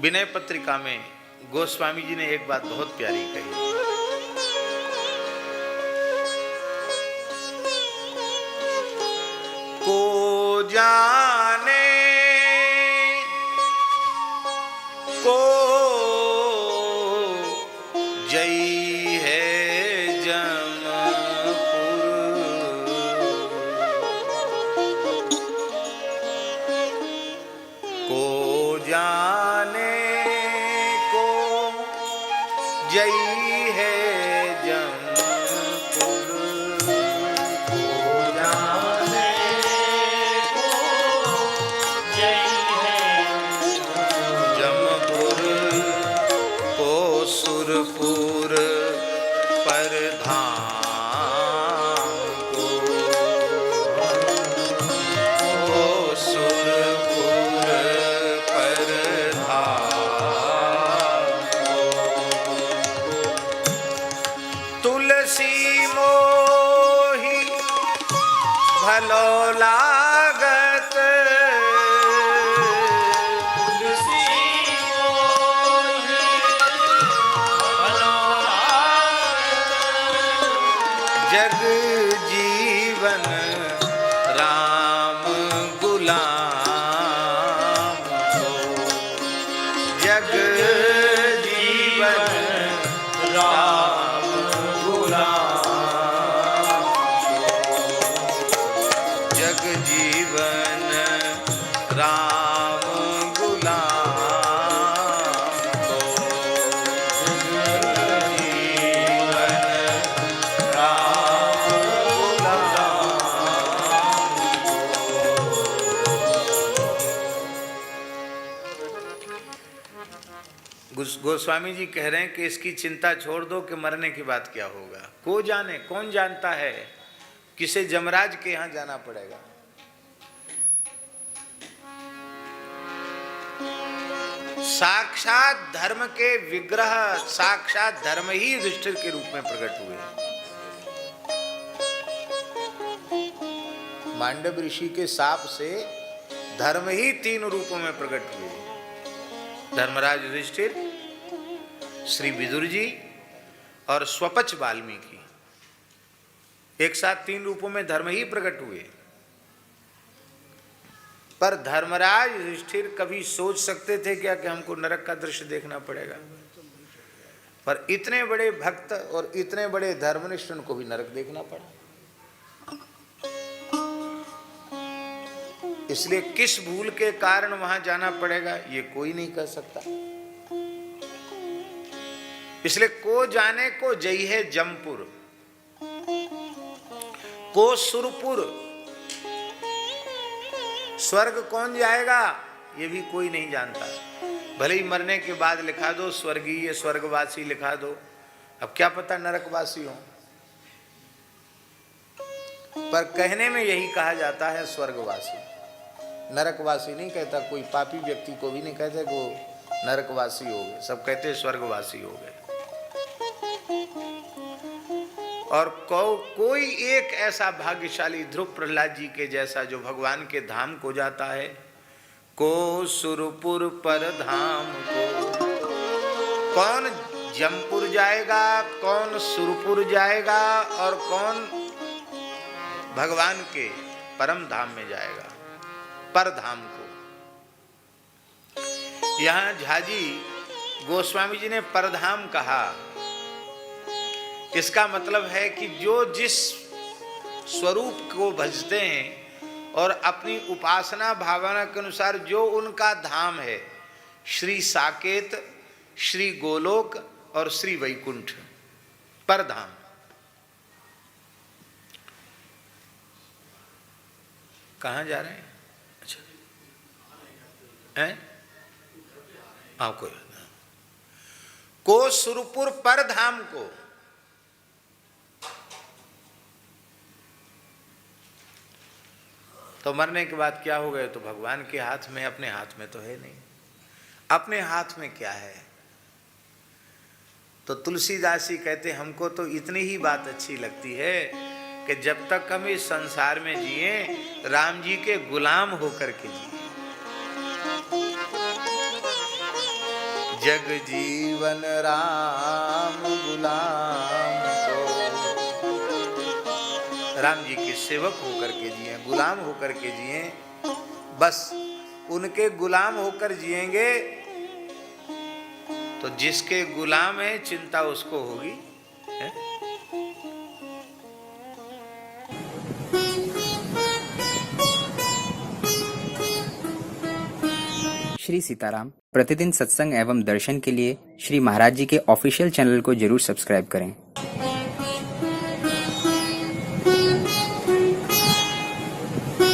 विनय पत्रिका में गोस्वामी जी ने एक बात बहुत प्यारी कही। को जाने को जई है जमपुर, को जाने को जई है जमपुर, को जाने को जई है जमपुर, को सुरपुर पर धाम को, को सुरपुर पर धाम को, तुलसी मोही भलो लागत, तुलसी मोही भलो लागत, जग जीवन राम गुलाम को, जग जीवन राम गुलाम को, जग जीवन राम गुलाम को, जग जीवन राम गुलाम को। गोस्वामी जी कह रहे हैं कि इसकी चिंता छोड़ दो कि मरने के बाद क्या होगा। को जाने, कौन जानता है, किसे जमराज के यहां जाना पड़ेगा। साक्षात धर्म के विग्रह, साक्षात धर्म ही युधिष्ठिर के रूप में प्रकट हुए। मांडव ऋषि के शाप से धर्म ही 3 रूपों में प्रकट हुए। धर्मराज युधिष्ठिर, श्री विदुर जी और स्वपच वाल्मीकि, एक साथ 3 रूपों में धर्म ही प्रकट हुए। पर धर्मराज युधिष्ठिर कभी सोच सकते थे क्या कि हमको नरक का दृश्य देखना पड़ेगा? पर इतने बड़े भक्त और इतने बड़े धर्मनिष्ठ उनको भी नरक देखना पड़ा। इसलिए किस भूल के कारण वहां जाना पड़ेगा ये कोई नहीं कह सकता। इसलिए को जाने को जई है जमपुर, को सुरपुर, स्वर्ग कौन जाएगा ये भी कोई नहीं जानता। भले ही मरने के बाद लिखा दो स्वर्गीय, स्वर्गवासी लिखा दो, अब क्या पता नरकवासी हो। पर कहने में यही कहा जाता है स्वर्गवासी, नरकवासी नहीं कहता। कोई पापी व्यक्ति को भी नहीं कहते कि वो नरकवासी हो गए, सब कहते स्वर्गवासी हो गए। और कोई एक ऐसा भाग्यशाली ध्रुव प्रहलाद जी के जैसा जो भगवान के धाम को जाता है। को सुरपुर पर धाम को, कौन जमपुर जाएगा, कौन सुरपुर जाएगा और कौन भगवान के परम धाम में जाएगा, पर धाम को। यहां झाजी गोस्वामी जी ने परधाम कहा। इसका मतलब है कि जो जिस स्वरूप को भजते हैं और अपनी उपासना भावना के अनुसार जो उनका धाम है, श्री साकेत, श्री गोलोक और श्री वैकुंठ, परधाम। कहाँ जा रहे हैं? अच्छा हैं? आपको को सुरपुर परधाम को, तो मरने के बाद क्या हो गए? तो भगवान के हाथ में, अपने हाथ में तो है नहीं। अपने हाथ में क्या है? तो तुलसीदास जी कहते हमको तो इतनी ही बात अच्छी लगती है कि जब तक हम इस संसार में जिए राम जी के गुलाम होकर के जिए। जग जीवन राम गुलाम को। राम जी के सेवक होकर के जिए, गुलाम होकर के जिए, बस उनके गुलाम होकर जिएंगे तो जिसके गुलाम है चिंता उसको होगी, है? श्री सीताराम प्रतिदिन सत्संग एवं दर्शन के लिए श्री महाराज जी के ऑफिशियल चैनल को जरूर सब्सक्राइब करें।